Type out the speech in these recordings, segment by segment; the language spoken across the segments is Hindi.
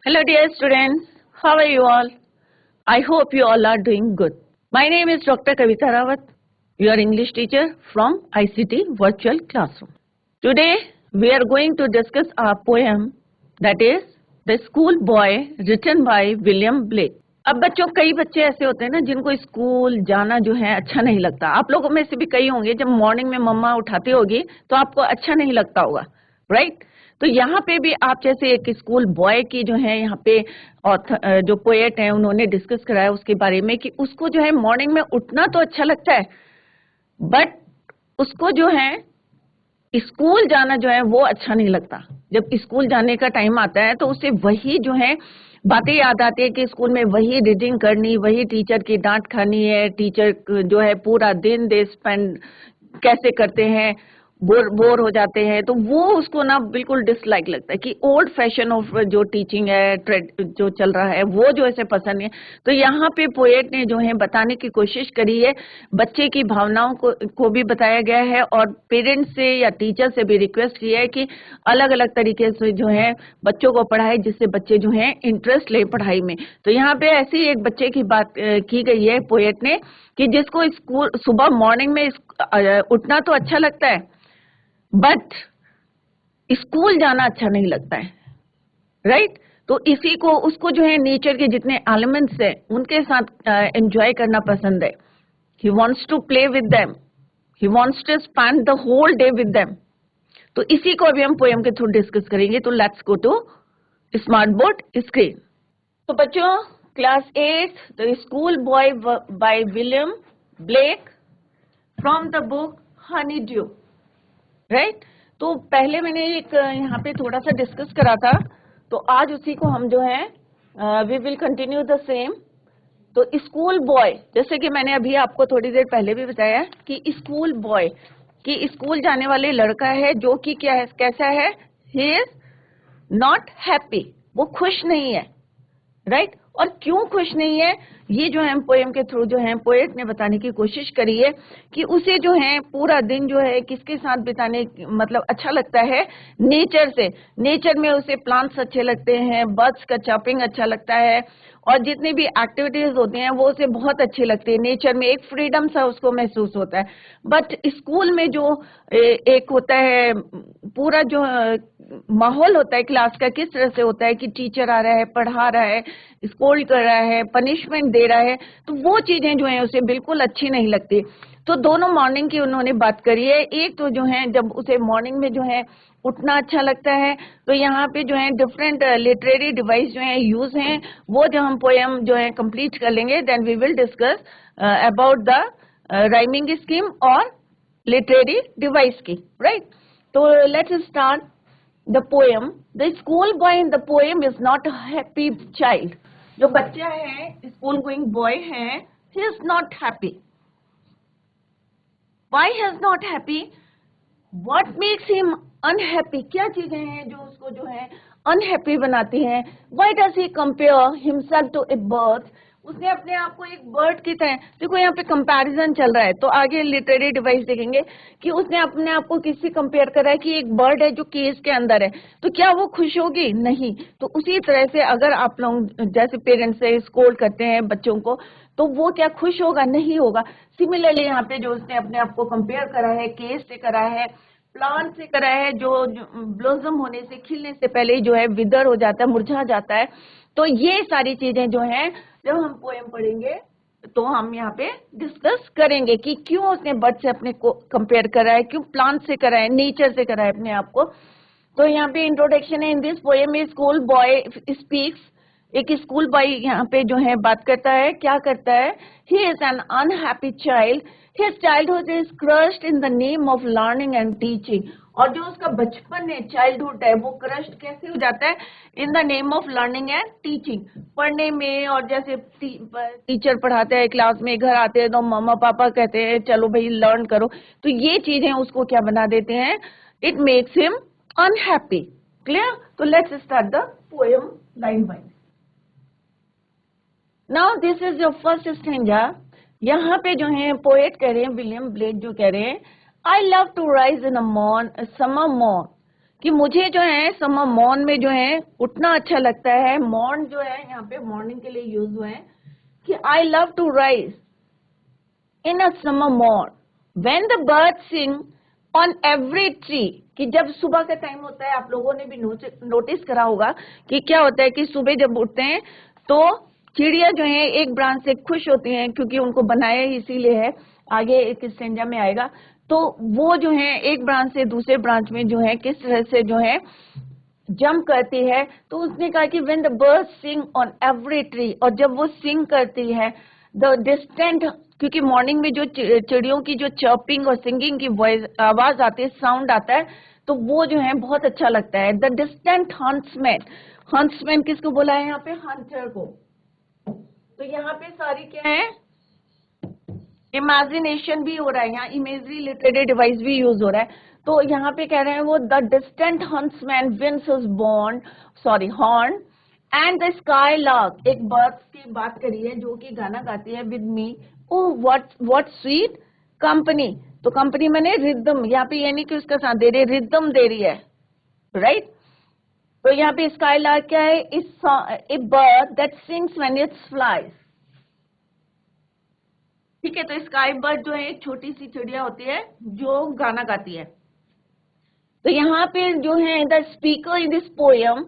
Hello dear students, how are you all? I hope you all are doing good. My name is Dr. Kavita Rawat, your English teacher from ICT Virtual Classroom. Today we are going to discuss our poem that is The School Boy written by William Blake. अब बच्चों कई बच्चे ऐसे होते हैं ना जिनको स्कूल जाना जो है अच्छा नहीं लगता. आप लोगों में से भी कई होंगे जब मॉर्निंग में मम्मा उठाती होगी तो आपको अच्छा नहीं लगता होगा, राइट? तो यहाँ पे भी आप जैसे एक स्कूल बॉय की जो है यहाँ पे जो पोएट है उन्होंने डिस्कस करा है उसके बारे में कि उसको जो है मॉर्निंग में उठना तो अच्छा लगता है बट उसको जो है स्कूल जाना जो है वो अच्छा नहीं लगता. जब स्कूल जाने का टाइम आता है तो उसे वही जो है बातें याद आती है कि स्कूल में वही रीडिंग करनी, वही टीचर की डांट खानी है, टीचर जो है पूरा दिन दे स्पेंड कैसे करते हैं, बोर हो जाते हैं. तो वो उसको ना बिल्कुल डिसलाइक लगता है कि ओल्ड फैशन ऑफ जो टीचिंग है जो चल रहा है वो जो ऐसे पसंद नहीं है. तो यहाँ पे पोएट ने जो है बताने की कोशिश करी है, बच्चे की भावनाओं को भी बताया गया है और पेरेंट्स से या टीचर से भी रिक्वेस्ट की है कि अलग अलग तरीके से जो है बच्चों को पढ़ाए जिससे बच्चे जो है इंटरेस्ट ले पढ़ाई में. तो यहाँ पे ऐसी एक बच्चे की बात की गई है पोएट ने कि जिसको स्कूल सुबह मॉर्निंग में उठना तो अच्छा लगता है बट स्कूल जाना अच्छा नहीं लगता है, राइट? तो इसी को उसको जो है नेचर के जितने एलिमेंट्स हैं उनके साथ एंजॉय करना पसंद है. He wants to play with them, he wants to spend the whole day with them. तो इसी को अभी हम पोएम के थ्रू डिस्कस करेंगे. तो let's go to smart board screen. तो बच्चों class 8 the school boy by William Blake from the book Honeydew, right? तो पहले मैंने एक यहाँ पे थोड़ा सा डिस्कस करा था तो आज उसी को हम जो है we will continue the same. तो स्कूल बॉय जैसे कि मैंने अभी आपको थोड़ी देर पहले भी बताया कि स्कूल बॉय कि स्कूल जाने वाले लड़का है जो कि क्या है, कैसा है, ही इज नॉट हैप्पी, वो खुश नहीं है, राइट? और क्यों खुश नहीं है ये जो है पोएम के थ्रू जो है पोएट ने बताने की कोशिश करी है कि उसे जो है पूरा दिन जो है किसके साथ बिताने मतलब अच्छा लगता है, नेचर से. नेचर में उसे प्लांट्स अच्छे लगते हैं, बर्ड्स का चॉपिंग अच्छा लगता है और जितनी भी एक्टिविटीज होती हैं वो उसे बहुत अच्छी लगती है. नेचर में एक फ्रीडम सा उसको महसूस होता है. बट स्कूल में जो एक होता है पूरा जो माहौल होता है क्लास का किस तरह से होता है कि टीचर आ रहा है, पढ़ा रहा है, स्कोल्ड कर रहा है, पनिशमेंट दे रहा है, तो वो चीजें जो है उसे बिल्कुल अच्छी नहीं लगती. तो दोनों मॉर्निंग की उन्होंने बात करी है. एक तो जो है जब उसे मॉर्निंग में जो है उठना अच्छा लगता है तो यहाँ पे जो है डिफरेंट लिटरेरी डिवाइस जो है यूज हैं वो जो हम पोएम जो है कंप्लीट कर लेंगे. Then we will discuss about the rhyming scheme और लिटरेरी डिवाइस की, राइट? तो let's start the poem. The school boy in the poem is not a happy child. जो बच्चा है स्कूल गोइंग बॉय है, he is not happy. Why he is not happy? What makes him unhappy? क्या चीजें हैं जो उसको जो है अनहैप्पी बनाती हैं? Why does he compare himself to a bird? उसने अपने आप को एक बर्ड की तरह, देखो यहाँ पे कंपैरिजन चल रहा है तो आगे लिटरेरी डिवाइस देखेंगे कि उसने अपने आप को किससे कंपेयर करा है कि एक बर्ड है जो केज के अंदर है. तो क्या वो खुश होगी? नहीं. तो उसी तरह से अगर आप लोग जैसे पेरेंट्स से स्कोल्ड करते हैं बच्चों को तो वो क्या खुश होगा? नहीं होगा. सिमिलरली यहाँ पे जो उसने अपने आप को कंपेयर करा है केज से करा है, प्लांट से करा है जो ब्लॉसम होने से, खिलने से पहले जो है विदर हो जाता है, मुरझा जाता है. तो ये सारी चीजें जो हैं जब हम पोएम पढ़ेंगे तो हम यहाँ पे डिस्कस करेंगे कि क्यों उसने बर्ड से अपने को कंपेयर करा है, क्यों प्लांट से करा है, नेचर से करा है अपने आप को. तो यहाँ पे इंट्रोडक्शन है. इन दिस पोएम में स्कूल बॉय स्पीक्स. एक स्कूल बॉय यहाँ पे जो है बात करता है. क्या करता है? He is an unhappy child. His childhood is crushed in the name of learning and teaching. और जो उसका बचपन है, चाइल्डहुड है, वो क्रश्ड कैसे हो जाता है? In the name of learning and teaching. पढ़ने में, और जैसे टीचर पढ़ाते हैं क्लास में, घर आते हैं तो मम्मा पापा कहते हैं चलो भाई लर्न करो, तो ये चीजें उसको क्या बना देते हैं? It makes him unhappy. Clear? तो let's start the poem line by. Now this is your first stanza. यहाँ पे जो है पोएट कह रहे हैं, विलियम ब्लेक जो कह रहे हैं, I love to rise in a morn, summer morn. कि मुझे जो है समर मॉर्न में जो है उठना अच्छा लगता है। मॉर्न जो है यहाँ पे मॉर्निंग के लिए यूज हुए हैं कि I love to rise in a summer morn when the bird sing on every tree. कि जब सुबह का टाइम होता है, आप लोगों ने भी नोटिस करा होगा कि क्या होता है कि सुबह जब उठते हैं तो चिड़िया जो है एक ब्रांच से खुश होती हैं, क्योंकि उनको बनाया ही इसीलिए है, आगे एक स्टेंजा में आएगा। तो वो जो है एक ब्रांच से दूसरे ब्रांच में जो है किस तरह से जो है जंप करती है। तो उसने कहा कि when the bird sing on every tree, और जब वो सिंग करती है द डिस्टेंट, क्योंकि मॉर्निंग में जो चिड़ियों की जो चर्पिंग और सिंगिंग की वॉइस आवाज आती है, साउंड आता है, तो वो जो है बहुत अच्छा लगता है। द डिस्टेंट हंट्समैन, हंट्समैन किसको बोला है यहाँ पे? हंटर को। तो यहाँ पे सारी क्या है, इमेजिनेशन भी हो रहा है, यहाँ इमेजरी लिटरेरी डिवाइस भी यूज हो रहा है। तो यहाँ पे कह रहे हैं वो the distant huntsman winds his horn and the skylark, एक बर्ड की बात करी है जो कि गाना गाती है with me, o what sweet company. तो कंपनी मैंने रिदम, यहाँ पे ये नहीं कि उसका साथ दे रही है, रिदम दे रही है, राइट। तो यहाँ पे स्काई लार्क क्या है? A bird that sings when its flies. ठीक है, तो स्काई बर्ड जो है एक छोटी सी चिड़िया होती है जो गाना गाती है। तो यहाँ पे जो है the speaker in this poem,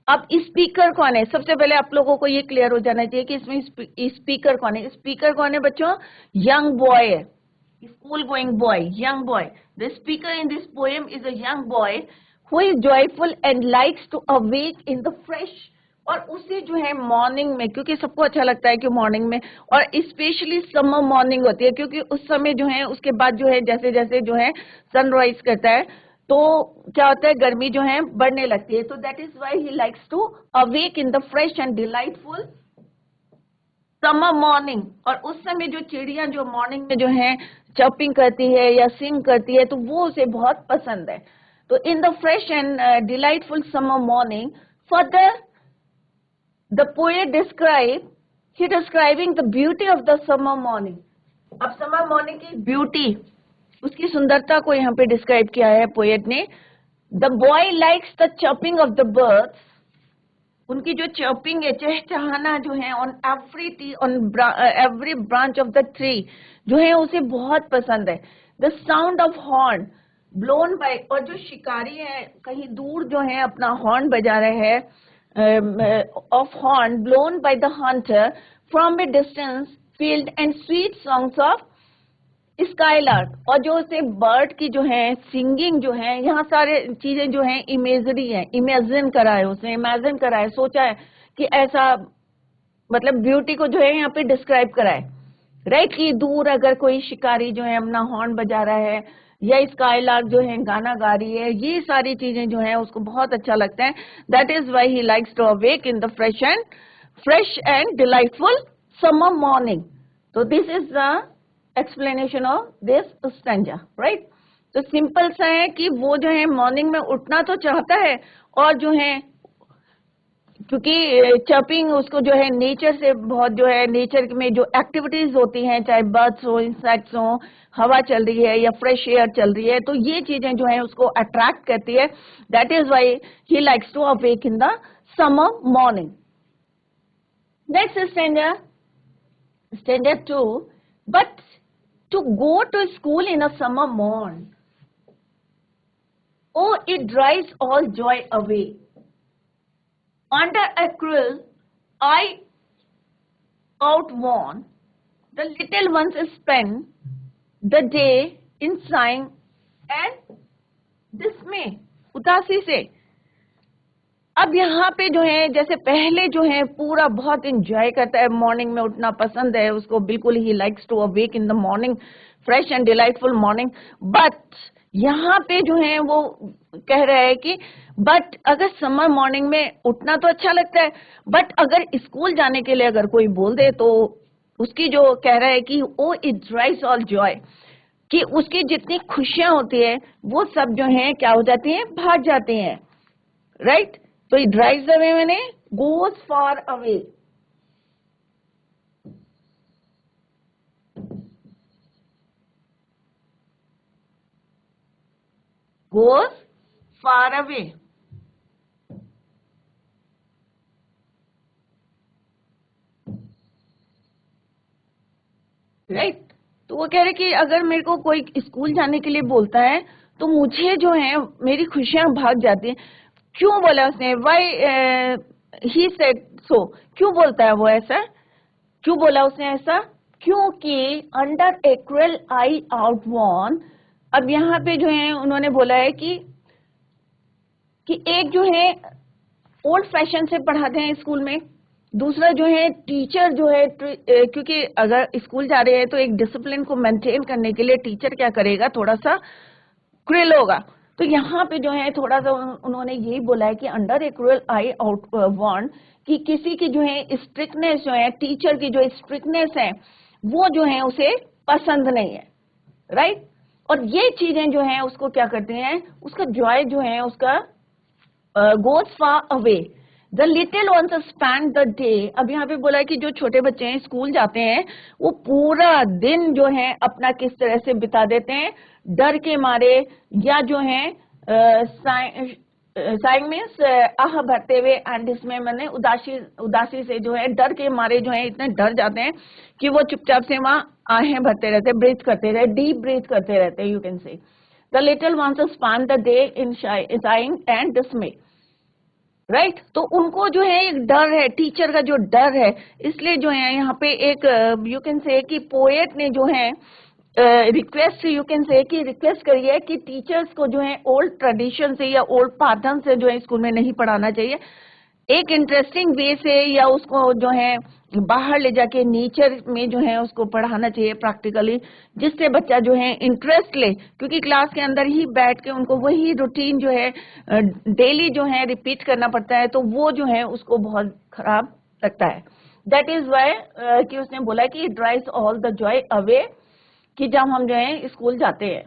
अब स्पीकर कौन है? सबसे पहले आप लोगों को ये क्लियर हो जाना चाहिए कि इसमें स्पीकर कौन है। स्पीकर कौन है बच्चों? यंग बॉय है, school going boy, young boy. The speaker in this poem is a young boy who is joyful and likes to awake in the fresh. और उसे जो है मॉर्निंग में, क्योंकि सबको अच्छा लगता है कि मॉर्निंग में, और स्पेशली समर मॉर्निंग होती है, क्योंकि उस समय जो है उसके बाद जो है जैसे जैसे जो है सनराइज करता है तो क्या होता है, गर्मी जो है बढ़ने लगती है। तो that is why he likes to awake in the fresh and delightful summer morning. और उस समय जो चिड़िया जो मॉर्निंग में जो है चर्पिंग करती है या सिंग करती है, तो वो उसे बहुत पसंद है। तो इन the fresh and delightful summer morning, further the poet describing the beauty of the summer morning. अब समर मॉर्निंग की ब्यूटी, उसकी सुंदरता को यहाँ पे डिस्क्राइब किया है पोएट ने। The boy likes the chirping of the birds, उनकी जो चर्पिंग है, चहचहाना जो है, on every tree, on every branch of the tree, जो है उसे बहुत पसंद है। The sound of horn blown by, और जो शिकारी है कहीं दूर जो है अपना हॉर्न बजा रहे हैं, of horn blown by the Hunter from A distance, field and sweet songs of skylark. और जो उसे बर्ड की जो है सिंगिंग जो है, यहाँ सारे चीजें जो है इमेजरी है, इमेजिन करा है उसने, इमेजिन करा है, सोचा है कि ऐसा, मतलब ब्यूटी को जो है यहाँ पे डिस्क्राइब करा है, राइट। कि दूर अगर कोई शिकारी जो है अपना हॉर्न बजा रहा है या स्काईलार्क जो है गाना गा रही है, ये सारी चीजें जो है उसको बहुत अच्छा लगता है। That is why he likes to awake in the fresh and delightful summer morning. तो this is the explanation of this stanza, right. तो सिंपल सा है कि वो जो है मॉर्निंग में उठना तो चाहता है, और जो है क्योंकि चर्पिंग उसको जो है नेचर से बहुत, जो है नेचर में जो एक्टिविटीज होती हैं, चाहे बर्ड्स हो, इंसेक्ट्स हो, हवा चल रही है या फ्रेश एयर चल रही है, तो ये चीजें जो है उसको अट्रैक्ट करती है। That is why he likes to awake in the summer morning. Next stanza, stanza 2, but to go to school in a summer morn, oh, it drives all joy away. Under a cruel eye outworn, the little ones spend the day in sighing and dismay, उदासी से। अब यहाँ पे जो है जैसे पहले जो है पूरा बहुत इंजॉय करता है, मॉर्निंग में उठना पसंद है उसको, बिल्कुल ही likes to awake in the morning, fresh and delightful morning. But यहाँ पे जो है वो कह रहा है कि बट अगर समर मॉर्निंग में उठना तो अच्छा लगता है, बट अगर स्कूल जाने के लिए अगर कोई बोल दे तो उसकी जो कह रहा है कि ओ इट ड्राइव्स ऑल जॉय, कि उसकी जितनी खुशियां होती है वो सब जो है क्या हो जाती हैं, भाग जाती हैं, राइट। तो it drives away मैंने goes far away, goes far away. Right तो वो कह रहे कि अगर मेरे को कोई स्कूल जाने के लिए बोलता है तो मुझे जो है मेरी खुशियां भाग जाती हैं। क्यों बोला उसने? वाई ही सेड सो, क्यों बोलता है वो ऐसा? क्यों बोला उसने ऐसा? क्योंकि अंडर ए क्रूएल आई आउटवॉर्न, अब यहाँ पे जो है उन्होंने बोला है कि एक जो है ओल्ड फैशन से पढ़ाते हैं स्कूल में, दूसरा जो है टीचर जो है, क्योंकि अगर स्कूल जा रहे हैं तो एक डिसिप्लिन को मेंटेन करने के लिए टीचर क्या करेगा, थोड़ा सा क्रूएल होगा। तो यहाँ पे जो है थोड़ा सा उन्होंने यही बोला है कि अंडर ए क्रूएल आई आउटवॉर्न, कि किसी की जो है स्ट्रिक्टनेस जो है, टीचर की जो स्ट्रिक्टनेस है वो जो है उसे पसंद नहीं है, राइट। और ये चीजें जो है उसको क्या करती हैं, उसका जॉय जो है उसका goes far away. The little ones spend the day. अब यहाँ पे बोला है कि जो छोटे बच्चे हैं स्कूल जाते हैं वो पूरा दिन जो है अपना किस तरह से बिता देते हैं, डर के मारे, या जो है साइंग मीन्स आह भरते हुए, एंड इसमें मैंने उदासी से जो है डर के मारे जो है इतने डर जाते हैं कि वो चुपचाप से वहां आहें भरते रहते, ब्रीथ करते रहते, डीप ब्रीथ करते रहते, you can say the little ones spend the day in saying and डिसमे, right. तो उनको जो है एक डर है, टीचर का जो डर है, इसलिए जो है यहाँ पे एक यू कैन से कि पोएट ने जो है रिक्वेस्ट, यू कैन से कि रिक्वेस्ट करी है कि टीचर्स को जो है ओल्ड ट्रेडिशन से या ओल्ड पैटर्न से जो है स्कूल में नहीं पढ़ाना चाहिए, एक इंटरेस्टिंग वे से, या उसको जो है बाहर ले जाके नेचर में जो है उसको पढ़ाना चाहिए प्रैक्टिकली, जिससे बच्चा जो है इंटरेस्ट ले, क्योंकि क्लास के अंदर ही बैठ के उनको वही रूटीन जो है डेली जो है रिपीट करना पड़ता है, तो वो जो है उसको बहुत खराब लगता है। दैट इज वाई कि उसने बोला कि it drives all the Joy away, कि जब हम जो है स्कूल जाते हैं,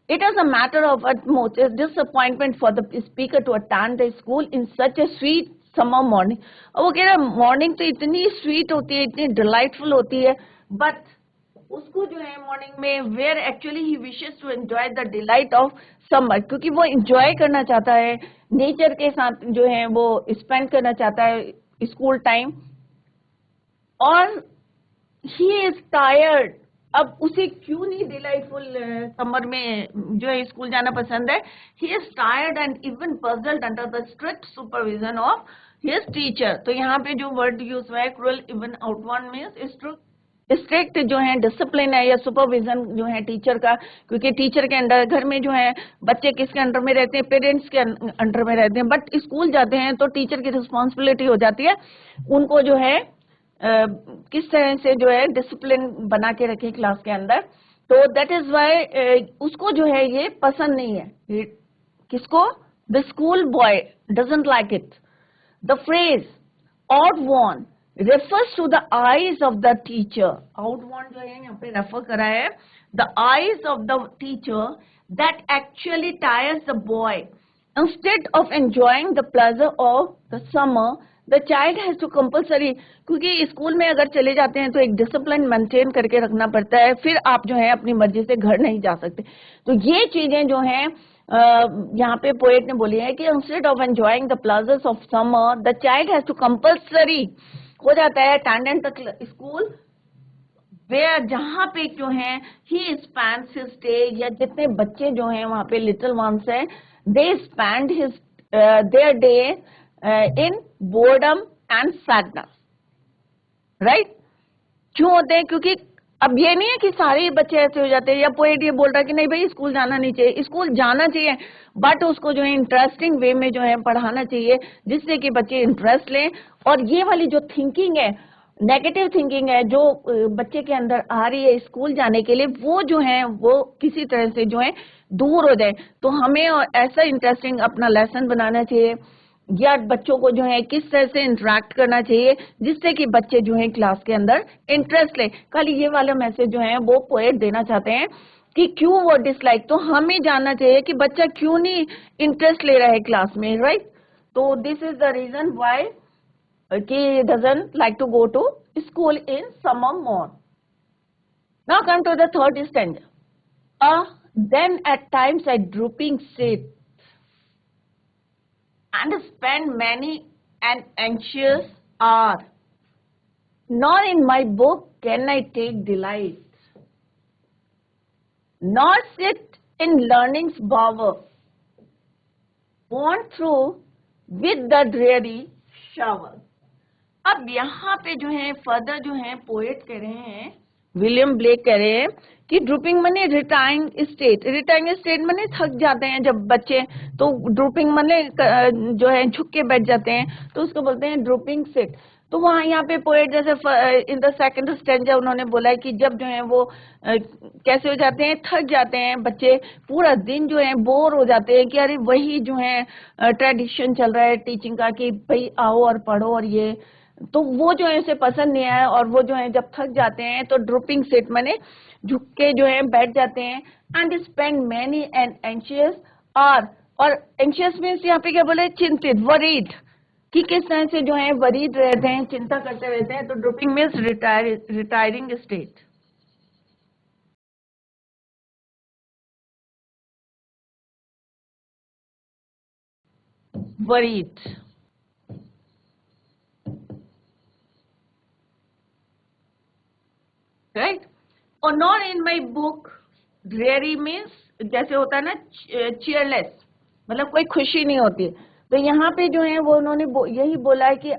it is a matter of utmost disappointment for the speaker to attend the school in such a sweet summer morning. और वो कह रहा है मॉर्निंग तो इतनी स्वीट होती है, इतनी डिलाइटफुल होती है, बट उसको जो है मॉर्निंग में where actually he wishes to enjoy the delight of summer, क्योंकि वो एंजॉय करना चाहता है, नेचर के साथ जो है वो स्पेंड करना चाहता है स्कूल टाइम, और ही इज टायर्ड। अब उसे क्यों नहीं डिलाइटफुल समर में जो है स्कूल जाना पसंद है? He is tired and even puzzled under the strict supervision of his teacher. तो यहाँ पे जो वर्ड यूज हुआ है क्रूएल इवन आउटवॉर्न मीन्स स्ट्रिक्ट जो है डिसिप्लिन है या सुपरविजन जो है टीचर का, क्योंकि टीचर के अंडर, घर में जो है बच्चे किसके अंडर में रहते हैं, पेरेंट्स के अंडर में रहते हैं, बट स्कूल जाते हैं तो टीचर की रिस्पॉन्सिबिलिटी हो जाती है उनको जो है किस तरह से जो है डिसिप्लिन बना के रखे क्लास के अंदर। तो दैट इज वाई उसको जो है ये पसंद नहीं है। किसको? The school boy doesn't like it. The phrase outworn refers to the eyes of the teacher. Outward जो है यहाँ पे रेफर करा है the eyes of the teacher that actually tires the boy. Instead of enjoying the pleasure of the summer, the child has to compulsory, क्योंकि स्कूल में अगर चले जाते हैं तो एक डिसिप्लिन मेंटेन करके रखना पड़ता है, फिर आप जो है अपनी मर्जी से घर नहीं जा सकते। तो ये चीजें जो हैं यहाँ पे पोएट ने बोली है कि instead of enjoying the pleasures of summer, the child has to compulsory हो जाता है अटेंडेंट स्कूल, वे जहाँ पे जो है ही स्पेंड्स हिज डे, या जितने बच्चे जो हैं वहाँ पे लिटिल वंस है, they spend his their day in boredom and sadness, right. क्यों होते हैं? क्योंकि अब ये नहीं है कि सारे बच्चे ऐसे हो जाते हैं, या पोएट ये बोल रहा है कि नहीं भाई स्कूल जाना नहीं चाहिए, स्कूल जाना चाहिए, बट उसको जो है इंटरेस्टिंग वे में जो है पढ़ाना चाहिए, जिससे कि बच्चे इंटरेस्ट लें। और ये वाली जो थिंकिंग है, नेगेटिव थिंकिंग है जो बच्चे के अंदर आ रही है स्कूल जाने के लिए, वो जो है वो किसी तरह से जो है दूर हो जाए। तो हमें ऐसा इंटरेस्टिंग अपना लेसन बनाना चाहिए, या बच्चों को जो है किस तरह से इंटरेक्ट करना चाहिए जिससे कि बच्चे जो है क्लास के अंदर इंटरेस्ट ले। कल ये वाला मैसेज जो है वो पोएट देना चाहते हैं कि क्यों वो डिसलाइक, तो हमें जानना चाहिए कि बच्चा क्यों नहीं इंटरेस्ट ले रहा है क्लास में, राइट। तो this is the reason why कि doesn't like to go to school in summer morn. Now come to the third standard. Then at times I drooping sit and spend many an anxious hour. Nor in my book can I take delight, nor sit in learning's bower, worn through with the dreary shower. अब यहाँ पे जो है फर्दर जो है पोएट कह रहे हैं, विलियम ब्लेक कह रहे हैं कि ड्रूपिंग मने रिटायरिंग स्टेट मने थक जाते हैं जब बच्चे, तो ड्रूपिंग मने जो है झुक के बैठ जाते हैं, तो उसको बोलते हैं ड्रूपिंग सिट. तो वहाँ यहाँ पे पोएट जैसे इन द सेकंड स्टैंजा उन्होंने बोला है कि जब जो है वो कैसे हो जाते हैं, थक जाते हैं बच्चे, पूरा दिन जो है बोर हो जाते हैं कि अरे वही जो है ट्रेडिशन चल रहा है टीचिंग का कि भाई आओ और पढ़ो, और ये तो वो जो है उसे पसंद नहीं आया, और वो जो है जब थक जाते हैं तो ड्रूपिंग सिट माने झुक के जो है बैठ जाते हैं. And spend many and anxious hour, और एंशियस मीन्स यहाँ पे क्या बोले, चिंतित, वरीड, कि किस तरह से जो है वरीड रहते हैं, चिंता करते रहते हैं. तो drooping means retiring state. Worried, right. और not in my book dreary means जैसे होता है ना चीयरलेस, मतलब कोई खुशी नहीं होती. तो यहाँ पे जो है वो उन्होंने यही बोला है कि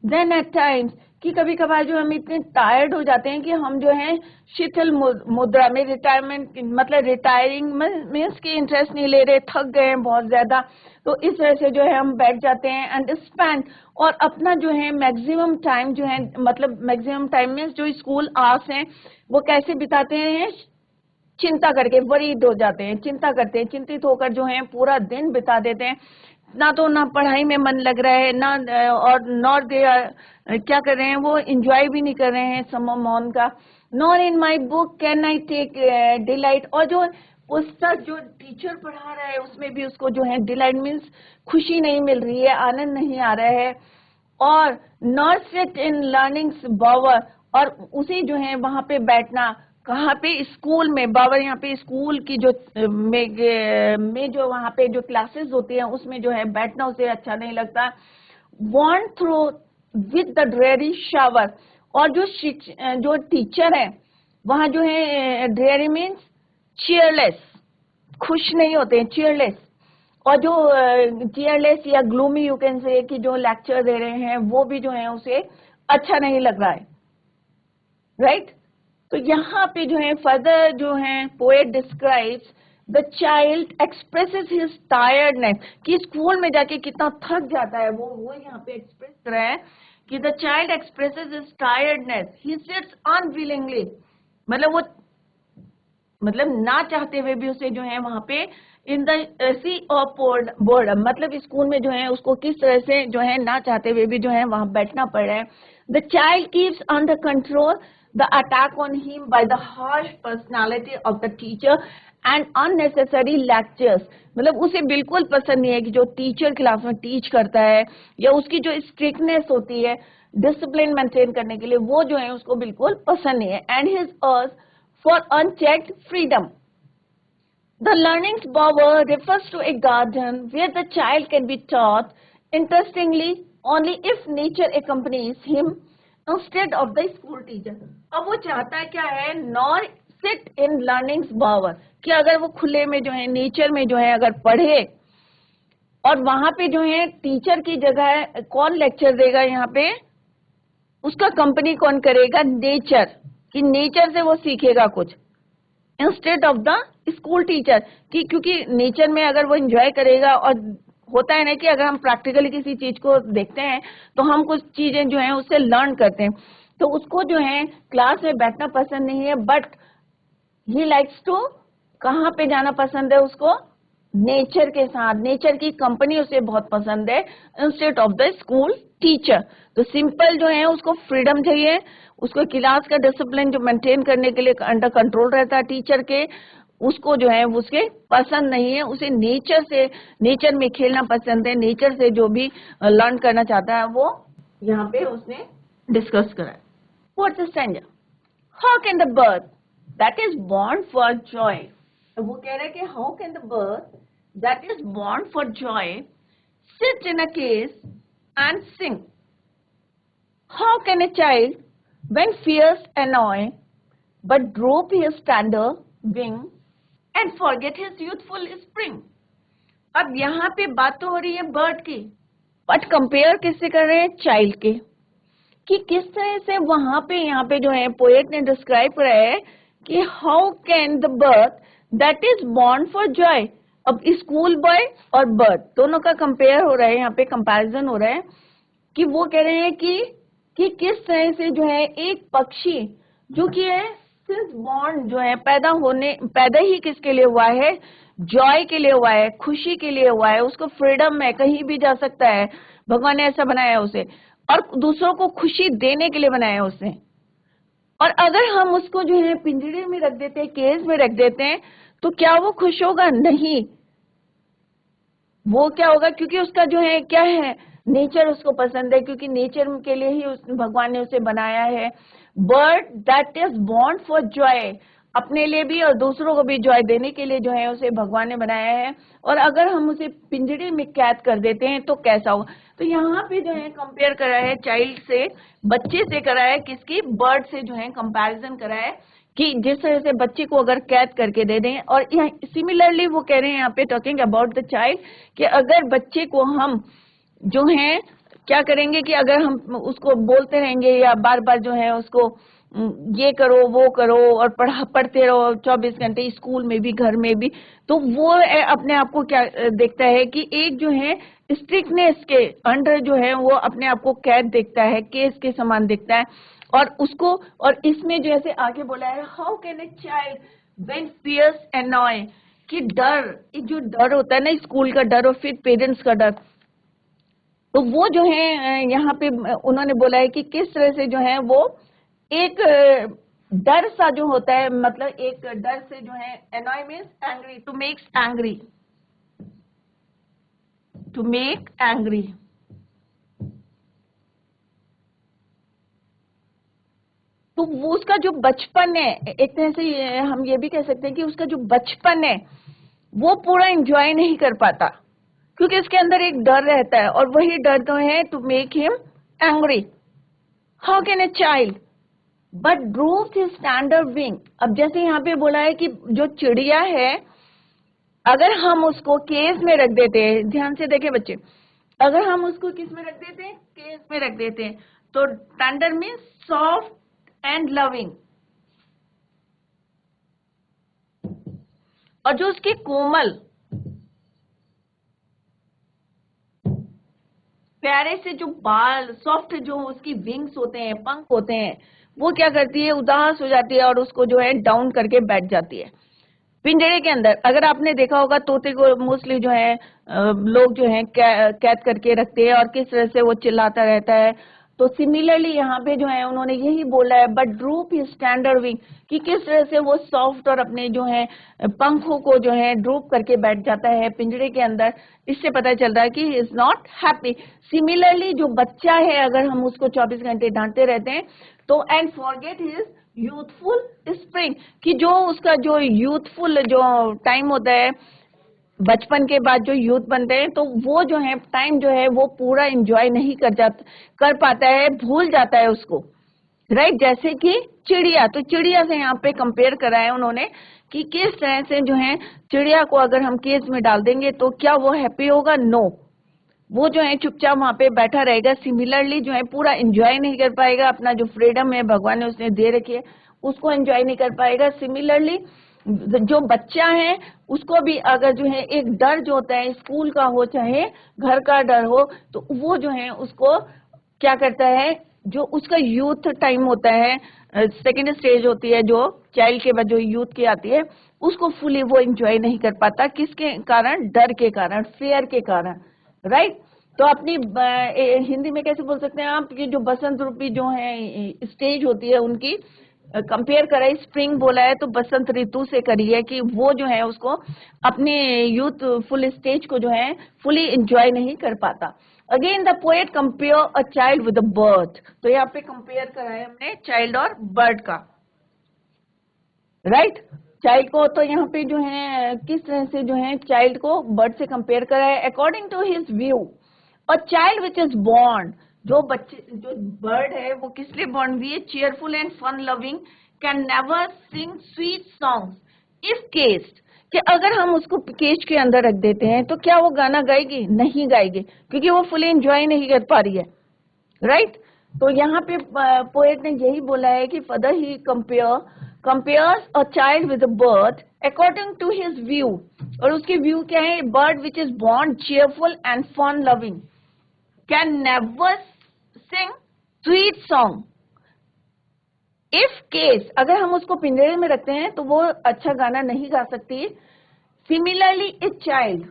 देन एट टाइम्स, कि कभी कभार जो हम इतने टायर्ड हो जाते हैं कि हम जो है शिथिल मुद्रा में, रिटायरमेंट मतलब रिटायरिंग मीन्स की इंटरेस्ट नहीं ले रहे, थक गए हैं बहुत ज्यादा, तो इस वजह से जो है हम बैठ जाते हैं. एंड स्पेंड, और अपना जो है मैक्सिमम टाइम जो है, मतलब मैक्सिमम टाइम मीन्स जो स्कूल आवर्स हैं वो कैसे बिताते हैं, चिंता करके, वरीड हो जाते हैं, चिंता करते हैं, चिंतित होकर जो है पूरा दिन बिता देते हैं. ना तो ना पढ़ाई में मन लग रहा है, ना और नॉर दे क्या कर रहे हैं, वो एंजॉय भी नहीं कर रहे हैं समर मॉर्न का. Nor in my book can I take delight, और जो पुस्तक जो टीचर पढ़ा रहा है उसमें भी उसको जो है डिलाइट मीन्स खुशी नहीं मिल रही है, आनंद नहीं आ रहा है. और नॉर सिट इन लर्निंग्स बावर, और उसी जो है वहां पे बैठना, कहाँ पे, स्कूल में. बावर यहाँ पे स्कूल की जो में जो वहाँ पे जो क्लासेस होती हैं उसमें जो है बैठना उसे अच्छा नहीं लगता. Want through with the dreary shower, और जो टीचर है वहाँ जो है ड्रेरी मीन्स चीयरलेस, खुश नहीं होते हैं, चीयरलेस. और जो चीयरलेस या ग्लूमी यू कैन से, कि जो लेक्चर दे रहे हैं वो भी जो है उसे अच्छा नहीं लग रहा है, राइट. तो यहाँ पे जो है फर्दर जो है poet describes the child expresses his tiredness, कि स्कूल में जाके कितना थक जाता है वो यहाँ पे एक्सप्रेस कर रहा है कि the child expresses his tiredness, he sits unwillingly, मतलब वो मतलब ना चाहते हुए भी उसे जो है वहां पे in the sea of boredom, मतलब स्कूल में जो है उसको किस तरह से जो है ना चाहते हुए भी जो है वहां बैठना पड़ रहा है. The child keeps under control the attack on him by the harsh personality of the teacher and unnecessary lectures, मतलब उसे बिल्कुल पसंद नहीं है कि जो टीचर क्लास में टीच करता है या उसकी जो स्ट्रिक्टनेस होती है डिसिप्लिन मेंटेन करने के लिए, वो जो है उसको बिल्कुल पसंद नहीं है. एंड हिज अर्ज for unchecked freedom. The learning's bower refers to a garden where the child can be taught interestingly only if nature accompanies him instead of the school teacher. अब वो चाहता है क्या है, nor sit in learning's bower, कि अगर वो खुले में जो है नेचर में जो है अगर पढ़े, और वहां पे जो है टीचर की जगह कौन लेक्चर देगा, यहाँ पे उसका कंपनी कौन करेगा, नेचर, कि नेचर से वो सीखेगा कुछ instead of the school teacher, कि क्योंकि नेचर में अगर वो एंजॉय करेगा, और होता है ना कि अगर हम प्रैक्टिकली किसी चीज को देखते हैं तो हम कुछ चीजें जो हैं उससे लर्न करते हैं, तो उसको जो है क्लास में बैठना पसंद नहीं है, बट ही लाइक्स टू, कहाँ पे जाना पसंद है उसको, नेचर के साथ, नेचर की कंपनी उसे बहुत पसंद है instead of the school teacher. तो सिंपल जो है उसको फ्रीडम चाहिए, उसको क्लास का डिसिप्लिन जो मेंटेन करने के लिए अंडर कंट्रोल रहता है टीचर के, उसको जो है उसके पसंद नहीं है, उसे नेचर से, नेचर में खेलना पसंद है, नेचर से जो भी लर्न करना चाहता है वो यहाँ पे उसने डिस्कस करा है. What's the stanza, how can the bird that is born for joy, वो कह रहे हैं कि how can the bird that is born for joy sit in a cage and sing. How can a child, when fears annoy, but droop his tender wing and forget his youthful spring? अब यहाँ पे बात तो हो रही है बर्ड की, बट कंपेयर किससे कर रहे हैं? चाइल्ड के, कि किस तरह से वहां पे यहाँ पे जो है पोएट ने डिस्क्राइब करा है कि how can the bird that is born for Joy. अब स्कूल बॉय और बर्ड दोनों का कंपेयर हो रहा है, यहाँ पे कंपैरिजन हो रहा है कि वो कह रहे हैं कि किस तरह से जो है एक पक्षी जो कि है सिंस बॉर्न जो है पैदा ही किसके लिए हुआ है? जॉय के लिए हुआ है, खुशी के लिए हुआ है. उसको फ्रीडम है, कहीं भी जा सकता है. भगवान ने ऐसा बनाया उसे, और दूसरों को खुशी देने के लिए बनाया उसने. और अगर हम उसको जो है पिंजरे में रख देते हैं, केज में रख देते हैं, तो क्या वो खुश होगा? नहीं. वो क्या होगा? क्योंकि उसका जो है क्या है, नेचर उसको पसंद है, क्योंकि नेचर के लिए ही भगवान ने उसे बनाया है. Bird that is born for Joy, अपने लिए भी और दूसरों को भी जॉय देने के लिए जो है उसे भगवान ने बनाया है. और अगर हम उसे पिंजरे में कैद कर देते हैं तो कैसा होगा? तो यहाँ पे जो है कंपेयर करा है चाइल्ड से, बच्चे से करा है, किसकी? बर्ड से जो है कंपैरिजन करा है कि जिस तरह से बच्चे को अगर कैद करके दे दें. और सिमिलरली वो कह रहे हैं यहाँ पे टॉकिंग अबाउट द चाइल्ड कि अगर बच्चे को हम जो है क्या करेंगे कि अगर हम उसको बोलते रहेंगे या बार बार जो है उसको ये करो वो करो और पढ़ते रहो 24 घंटे, स्कूल में भी घर में भी, तो वो अपने आप को क्या देखता है कि एक जो है स्ट्रिक्टनेस के अंडर जो है वो अपने आप को कैद देखता है, केस के समान देखता है. और उसको, और इसमें जैसे आगे बोला है, how can a child when fears annoy, कि डर, जो डर होता है ना स्कूल का डर और फिर पेरेंट्स का डर, तो वो जो है यहाँ पे उन्होंने बोला है कि किस तरह से जो है वो एक डर सा जो होता है, मतलब एक डर से जो है annoy means angry, to makes angry, to make angry. तो वो उसका जो बचपन है, एक तरह से हम ये भी कह सकते हैं कि उसका जो बचपन है वो पूरा एंजॉय नहीं कर पाता, क्योंकि इसके अंदर एक डर रहता है, और वही डर तो है to make him angry. How can a child but droop his standard wing. अब जैसे यहाँ पे बोला है कि जो चिड़िया है, अगर हम उसको केज में रख देते हैं, ध्यान से देखें बच्चे, अगर हम उसको किस में रख देते हैं? केज में रख देते हैं. तो tender means soft and loving, और जो उसके कोमल प्यारे से जो बाल, सॉफ्ट जो उसकी विंग्स होते हैं, पंख होते हैं, वो क्या करती है? उदास हो जाती है और उसको जो है डाउन करके बैठ जाती है पिंजरे के अंदर. अगर आपने देखा होगा तोते को मोस्टली जो है लोग जो है कैद करके रखते हैं और किस तरह से वो चिल्लाता रहता है. तो सिमिलरली यहाँ पे जो है उन्होंने यही बोला है, but droop his standard wing, कि किस तरह से वो सॉफ्ट और अपने जो है पंखों को जो है ड्रूप करके बैठ जाता है पिंजरे के अंदर. इससे पता चल रहा है कि he is not happy. Similarly जो बच्चा है, अगर हम उसको 24 घंटे डांटते रहते हैं तो and forget his youthful spring, कि जो उसका जो यूथफुल जो टाइम होता है, बचपन के बाद जो यूथ बनते हैं, तो वो जो है टाइम जो है वो पूरा एंजॉय नहीं कर पाता है, भूल जाता है उसको. राइट, जैसे कि चिड़िया, तो चिड़िया से यहाँ पे कंपेयर करा है उन्होंने कि किस तरह से जो है चिड़िया को अगर हम केज में डाल देंगे तो क्या वो हैप्पी होगा? नो, वो जो है चुपचाप वहां पे बैठा रहेगा. सिमिलरली जो है पूरा एंजॉय नहीं कर पाएगा, अपना जो फ्रीडम है भगवान ने उसने दे रखी है उसको एंजॉय नहीं कर पाएगा. सिमिलरली जो बच्चा है उसको भी अगर जो है एक डर जो होता है, स्कूल का हो चाहे घर का डर हो, तो वो जो है उसको क्या करता है, जो उसका यूथ टाइम होता है, सेकेंड स्टेज होती है जो चाइल्ड के बाद जो यूथ की आती है, उसको फुली वो एंजॉय नहीं कर पाता. किसके कारण? डर के कारण, फेयर के कारण. राइट, तो अपनी हिंदी में कैसे बोल सकते हैं आप कि जो बसंत रूपी जो है स्टेज होती है उनकी कंपेयर करा है, स्प्रिंग बोला है तो बसंत ऋतु से करी है कि वो जो है उसको अपने यूथ फुल स्टेज को जो है फुली एंजॉय नहीं कर पाता. Again the poet compare a child with a bird, तो यहाँ पे कंपेयर करा है हमने चाइल्ड और बर्ड का. राइट, चाइल्ड को तो यहाँ पे जो है किस तरह से जो है चाइल्ड को बर्ड से कंपेयर करा है. According to his view, a child which is born, जो बर्ड है वो किस लिए बॉर्न हुई है? Cheerful and fun loving, can never sing sweet songs if caged, कि अगर हम उसको केज के अंदर रख देते हैं तो क्या वो गाना गाएगी? नहीं गाएगी, क्योंकि वो फुली एंजॉय नहीं कर पा रही है, राइट? तो यहाँ पे पोएट ने यही बोला है कि further he compares a child with a bird according to his view, और उसकी व्यू क्या है? bird which is born cheerful and fun loving can never sing sweet song if case, अगर हम उसको पिंजरे में रखते हैं तो वो अच्छा गाना नहीं गा सकती। Similarly, a child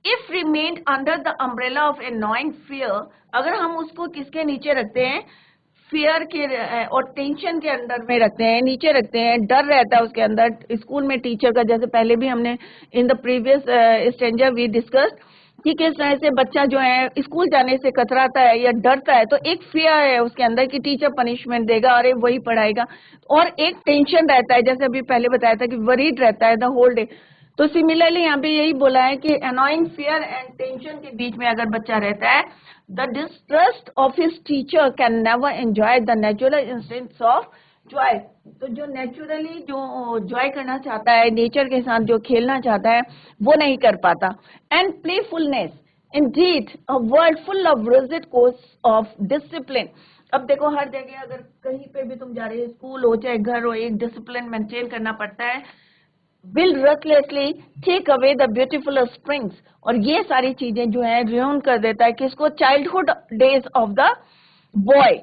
if remained under the umbrella of annoying fear, अगर हम उसको किसके नीचे रखते हैं? फियर के और टेंशन के अंदर में रखते हैं, नीचे रखते हैं, डर रहता है उसके अंदर स्कूल में टीचर का, जैसे पहले भी हमने in the previous stanza we discuss कि किस तरह से बच्चा जो है स्कूल जाने से कतराता है या डरता है, तो एक फियर है उसके अंदर कि टीचर पनिशमेंट देगा, अरे वही पढ़ाएगा, और एक टेंशन रहता है, जैसे अभी पहले बताया था कि वरीड रहता है द होल डे। तो सिमिलरली यहाँ पे यही बोला है कि अनोइंग फियर एंड टेंशन के बीच में अगर बच्चा रहता है, the distrust of his teacher can never enjoy the natural instincts of Joy. तो जो नेचुरली जो जॉय करना चाहता है, नेचर के साथ जो खेलना चाहता है, वो नहीं कर पाता। And playfulness indeed a world full of rigid course of discipline. अब देखो हर जगह अगर कहीं पे भी तुम जा रहे हो, स्कूल हो चाहे घर हो, एक डिसिप्लिन मेंटेन करना पड़ता है। will ruthlessly take away the beautiful springs, और ये सारी चीजें जो है ruin कर देता है किसको? Childhood days of the boy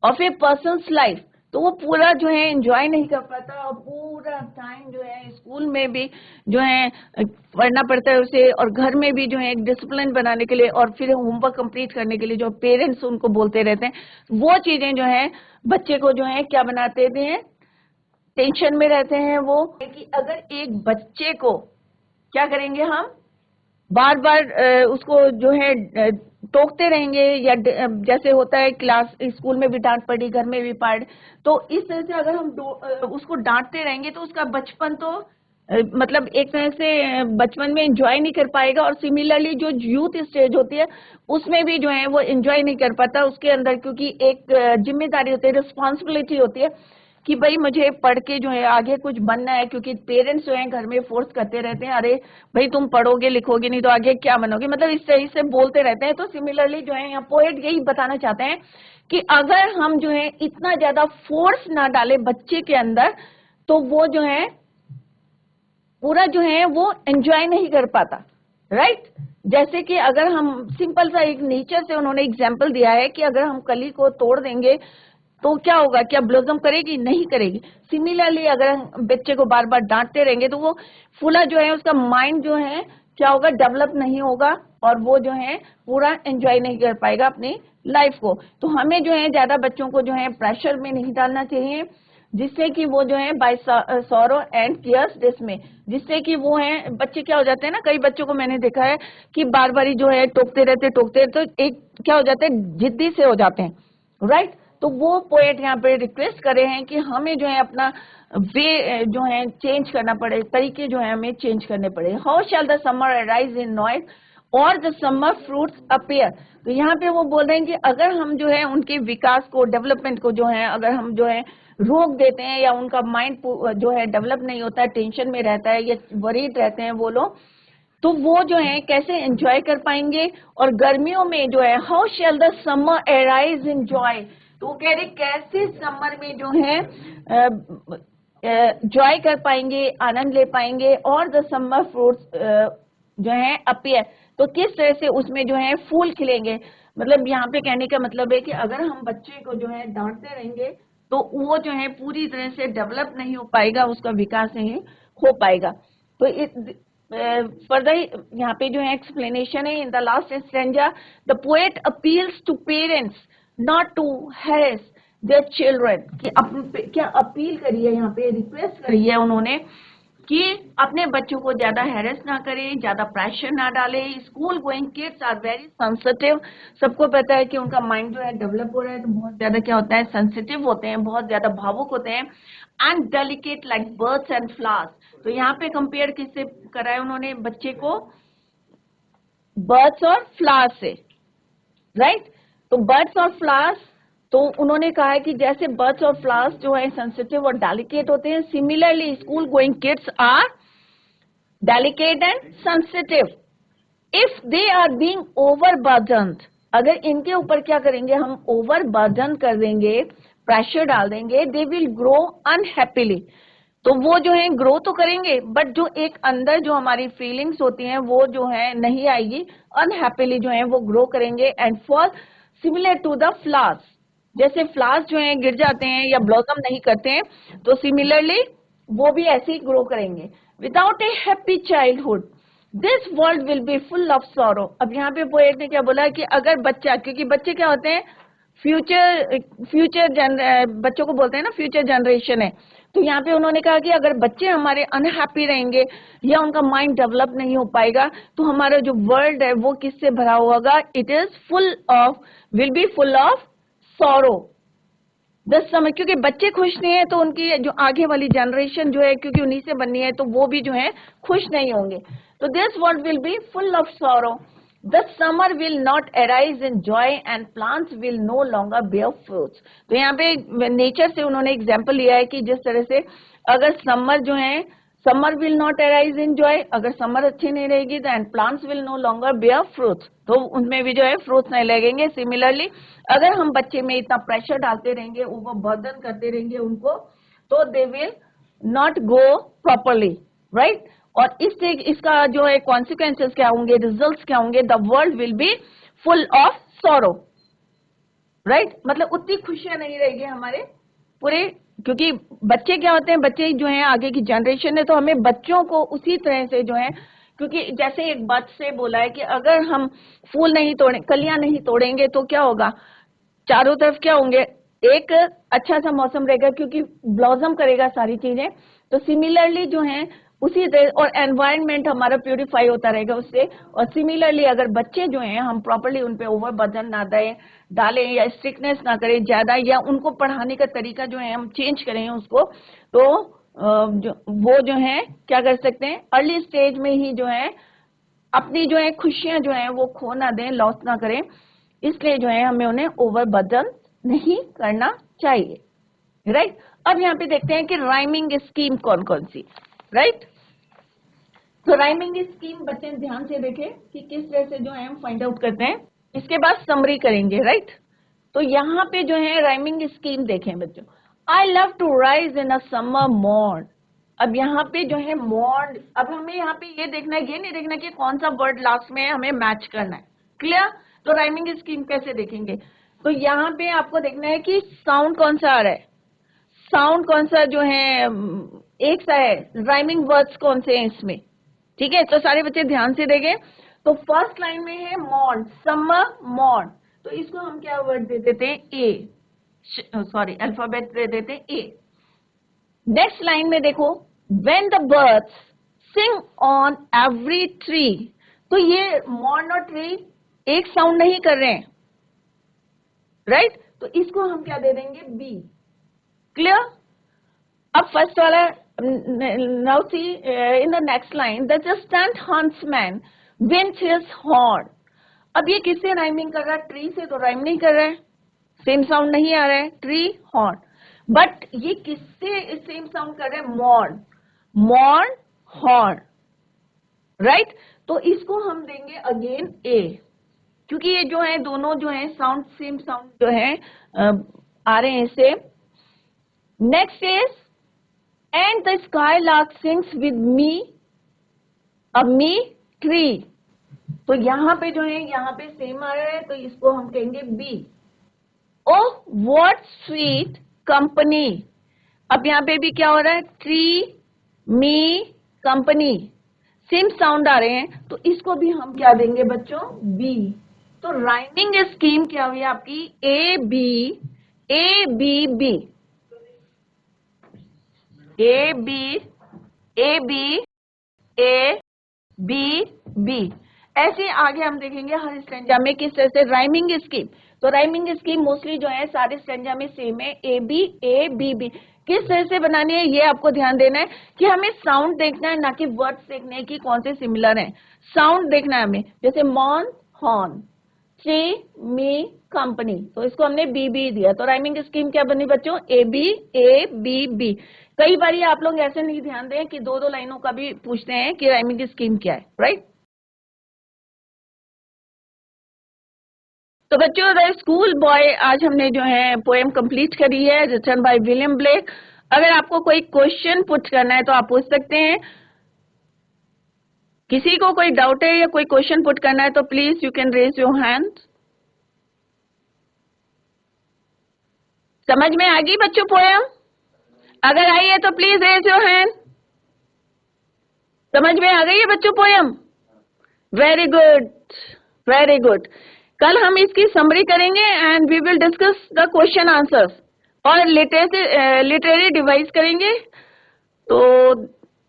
of A persons life. तो वो पूरा जो है एंजॉय नहीं कर पाता, और पूरा टाइम जो है स्कूल में भी जो है पढ़ना पड़ता है उसे, और घर में भी जो है एक डिसिप्लिन बनाने के लिए और फिर होमवर्क कंप्लीट करने के लिए जो पेरेंट्स उनको बोलते रहते हैं, वो चीजें जो है बच्चे को जो है क्या बनाते हैं? टेंशन में रहते हैं। वो कि अगर एक बच्चे को क्या करेंगे हम? बार बार उसको जो है टोकते रहेंगे, या जैसे होता है क्लास स्कूल में भी डांट पड़ी, घर में भी पड़, तो इस तरह से अगर हम उसको डांटते रहेंगे तो उसका बचपन तो मतलब एक तरह से बचपन में एंजॉय नहीं कर पाएगा, और सिमिलरली जो यूथ स्टेज होती है उसमें भी जो है वो एंजॉय नहीं कर पाता उसके अंदर, क्योंकि एक जिम्मेदारी होती है, रिस्पॉन्सिबिलिटी होती है कि भाई मुझे पढ़ के जो है आगे कुछ बनना है, क्योंकि पेरेंट्स जो हैं घर में फोर्स करते रहते हैं, अरे भाई तुम पढ़ोगे लिखोगे नहीं तो आगे क्या बनोगे, मतलब इस तरह से बोलते रहते हैं। तो सिमिलरली जो है यहाँ पोएट यही बताना चाहते हैं कि अगर हम जो है इतना ज्यादा फोर्स ना डाले बच्चे के अंदर, तो वो जो है पूरा जो है वो एंजॉय नहीं कर पाता, राइट? जैसे कि अगर हम सिंपल सा एक नेचर से उन्होंने एग्जाम्पल दिया है कि अगर हम कली को तोड़ देंगे तो क्या होगा? क्या ब्लॉसम करेगी? नहीं करेगी। सिमिलरली अगर हम बच्चे को बार बार डांटते रहेंगे तो वो फूला जो है उसका माइंड जो है क्या होगा? डेवलप नहीं होगा, और वो जो है पूरा एंजॉय नहीं कर पाएगा अपनी लाइफ को। तो हमें जो है ज्यादा बच्चों को जो है प्रेशर में नहीं डालना चाहिए, जिससे कि वो जो है by sorrow and cares dismay, जिससे कि वो है बच्चे क्या हो जाते हैं ना, कई बच्चों को मैंने देखा है कि बार बार जो है टोकते रहते तो एक क्या हो जाते हैं? जिद्दी से हो जाते हैं, राइट? तो वो पोएट यहाँ पे रिक्वेस्ट कर रहे हैं कि हमें जो है अपना वे जो है चेंज करना पड़े, तरीके जो है हमें चेंज करने पड़े। How shell the summer arise in noise और द समर फ्रूट्स अपीयर। तो यहाँ पे वो बोल रहे हैं कि अगर हम जो है उनके विकास को, डेवलपमेंट को जो है अगर हम जो है रोक देते हैं, या उनका माइंड जो है डेवलप नहीं होता है, टेंशन में रहता है या वरीड रहते हैं वो लोग, तो वो जो है कैसे एंजॉय कर पाएंगे? और गर्मियों में जो है how shell the summer arise in Joy, तो वो कह रहे कैसे समर में जो है जॉय कर पाएंगे, आनंद ले पाएंगे, और द समर फ्रूट्स जो है अपीयर, तो किस तरह से उसमें जो है फूल खिलेंगे। मतलब यहाँ पे कहने का मतलब है कि अगर हम बच्चे को जो है डांटते रहेंगे तो वो जो है पूरी तरह से डेवलप नहीं हो पाएगा, उसका विकास नहीं हो पाएगा। तो फर्दर यहाँ पे जो है एक्सप्लेनेशन है in the last stanza, the poet appeals to parents not to harass their children, कि क्या अपील करी है, यहाँ पे रिक्वेस्ट करी है उन्होंने कि अपने बच्चों को ज्यादा हैरेस ना करें, ज्यादा प्रेशर ना डाले। School going kids are very sensitive, सबको पता है कि उनका माइंड जो है डेवलप हो रहा है, तो बहुत ज्यादा क्या होता है? सेंसिटिव होते हैं, बहुत ज्यादा भावुक होते हैं, and delicate like birds and flowers. तो यहाँ पे कंपेयर किससे करा है उन्होंने? बच्चे को बर्ड्स और फ्लावर्स से, राइट? तो बर्ड्स और फ्लावर्स, तो उन्होंने कहा है कि जैसे बर्ड्स और फ्लावर्स जो है सेंसिटिव और डेलिकेट होते हैं, similarly school going kids are delicate and sensitive if they are being overburdened. अगर इनके ऊपर क्या करेंगे हम, ओवरबर्डन कर देंगे, प्रेशर डाल देंगे, दे विल ग्रो अनहैप्पीली। तो वो जो है ग्रो तो करेंगे, बट जो एक अंदर जो हमारी फीलिंग्स होती हैं वो जो है नहीं आएगी, अनहैप्पीली जो है वो ग्रो करेंगे and fall similar to the flowers. जैसे फ्लावर्स जो है गिर जाते हैं या ब्लॉसम नहीं करते हैं, तो सिमिलरली वो भी ऐसे ही ग्रो करेंगे। Without A happy childhood this world will be full of sorrow. अब यहाँ पे पोएट ने क्या बोला कि अगर बच्चा, क्योंकि बच्चे क्या होते हैं, बच्चों को बोलते हैं ना फ्यूचर जनरेशन है, तो यहाँ पे उन्होंने कहा कि अगर बच्चे हमारे अनहैप्पी रहेंगे या उनका माइंड डेवलप नहीं हो पाएगा, तो हमारा जो वर्ल्ड है वो किससे भरा होगा, it is full of, will be full of sorrow. दस समय, क्योंकि बच्चे खुश नहीं है तो उनकी जो आगे वाली जनरेशन जो है, क्योंकि उन्हीं से बननी है, तो वो भी जो है खुश नहीं होंगे। तो this world will be full of sorrow, the summer will not arise in joy and plants will no longer bear fruits. तो यहाँ पे नेचर से उन्होंने एग्जाम्पल लिया है कि जिस तरह से अगर समर जो है, summer will not arise in joy, अगर समर अच्छी नहीं रहेगी तो and plants will no longer bear fruits, तो उनमें भी जो है फ्रूट्स नहीं लगेंगे। सिमिलरली अगर हम बच्चे में इतना प्रेशर डालते रहेंगे, ओवरबर्डन करते रहेंगे उनको, तो they will not go properly, right? और इसका जो है कॉन्सिक्वेंसेस क्या होंगे, रिजल्ट्स क्या होंगे, the world will be full of sorrow, right? मतलब उतनी खुशियां नहीं रहेगी हमारे पूरे, क्योंकि बच्चे क्या होते हैं, बच्चे जो हैं आगे की जनरेशन है, तो हमें बच्चों को उसी तरह से जो है, क्योंकि जैसे एक बात से बोला है कि अगर हम फूल नहीं तोड़े, कलियां नहीं तोड़ेंगे तो क्या होगा, चारों तरफ क्या होंगे, एक अच्छा सा मौसम रहेगा क्योंकि ब्लॉसम करेगा सारी चीजें। तो सिमिलरली जो है उसी तरह, और एनवायरनमेंट हमारा प्यूरिफाई होता रहेगा उससे। और सिमिलरली अगर बच्चे जो हैं हम प्रॉपरली उन पे ओवरबर्डन ना डालें या स्ट्रिक्टनेस ना करें ज्यादा, या उनको पढ़ाने का तरीका जो है हम चेंज करें उसको, तो वो जो है क्या कर सकते हैं, अर्ली स्टेज में ही जो है अपनी जो है खुशियां जो है वो खो ना दें, लॉस ना करें। इसलिए जो है हमें उन्हें ओवरबर्डन नहीं करना चाहिए, राइट? अब यहाँ पे देखते हैं कि राइमिंग स्कीम कौन कौन सी, राइट? तो राइमिंग स्कीम बच्चे ध्यान से देखें कि किस तरह से जो है हम फाइंड आउट करते हैं। इसके बाद समरी करेंगे, राइट? तो यहाँ पे जो है राइमिंग स्कीम देखें बच्चों। I love to rise in a summer morn. अब यहाँ पे जो है मॉर्न, अब हमें यहाँ पे ये देखना है, ये नहीं देखना कि कौन सा वर्ड लास्ट में है, हमें मैच करना है। क्लियर? तो राइमिंग स्कीम कैसे देखेंगे, तो यहाँ पे आपको देखना है कि साउंड कौन सा आ रहा है, साउंड कौन सा जो है एक सा है, राइमिंग वर्ड्स कौन से हैं इसमें, ठीक है? तो सारे बच्चे ध्यान से देखें। तो फर्स्ट लाइन में है मॉर्न, समर मॉर्न, तो इसको हम क्या वर्ड दे देते हैं, ए, सॉरी अल्फाबेट दे देते हैं ए। नेक्स्ट लाइन में देखो, when the birds Singh on every tree, तो ये मॉर्न और ट्री एक साउंड नहीं कर रहे हैं, राइट? तो इसको हम क्या दे देंगे, बी। क्लियर? अब फर्स्ट वाला, now see in the next line, the distant huntsman winds his horn. अब ये किससे राइमिंग कर रहा है, ट्री से तो राइम नहीं कर रहा है, सेम साउंड नहीं आ रहा है, ट्री हॉर्न, बट ये किससे सेम साउंड कर रहे हैं, मॉर्न, मॉर्न हॉर्न, राइट? तो इसको हम देंगे अगेन ए, क्योंकि ये जो है दोनों जो है साउंड सेम साउंड जो है आ रहे हैं इससे। Next is and the sky lark sings with me a me tree, तो यहां पे जो है यहाँ पे सेम आ रहा है, तो इसको हम कहेंगे B. O what sweet company, अब यहाँ पे भी क्या हो रहा है, tree me company, same sound आ रहे हैं, तो इसको भी हम क्या देंगे बच्चों, बी। तो राइमिंग स्कीम क्या हुई आपकी, A B, A B B, A B, A B, A B B. ऐसे आगे हम देखेंगे हर स्टैंजा में किस तरह से राइमिंग स्कीम। तो राइमिंग स्कीम मोस्टली जो है सारे स्टैंजा में सेम है, ए बी बी। किस तरह से बनानी है ये आपको ध्यान देना है कि हमें साउंड देखना है, ना कि वर्ड्स देखने हैं कि कौन से सिमिलर हैं। साउंड देखना है हमें, जैसे मॉन हॉर्न, ट्री मी कंपनी, तो इसको हमने बी बी दिया, तो राइमिंग स्कीम क्या बनी बच्चों, ए बी बी। कई बार आप लोग ऐसे नहीं ध्यान दें कि दो दो लाइनों का भी पूछते हैं कि राइमिंग स्कीम क्या है, राइट। तो बच्चों द स्कूल बॉय आज हमने जो है पोएम कंप्लीट करी है, रिटन बाय विलियम ब्लेक। अगर आपको कोई क्वेश्चन पुट करना है तो आप पूछ सकते हैं। किसी को कोई डाउट है या कोई क्वेश्चन पुट करना है तो please you can raise your hand. समझ में आ गई बच्चों पोएम? अगर आई है तो प्लीज रेज योर हैंड। समझ में आ गई है बच्चों poem? Very good, very good. कल हम इसकी समरी करेंगे and we will discuss the question answers और लिटरेरी डिवाइस करेंगे। तो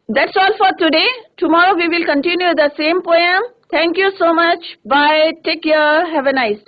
that's all for today. Tomorrow we will continue the same poem. Thank you so much, bye, take care, have a nice day.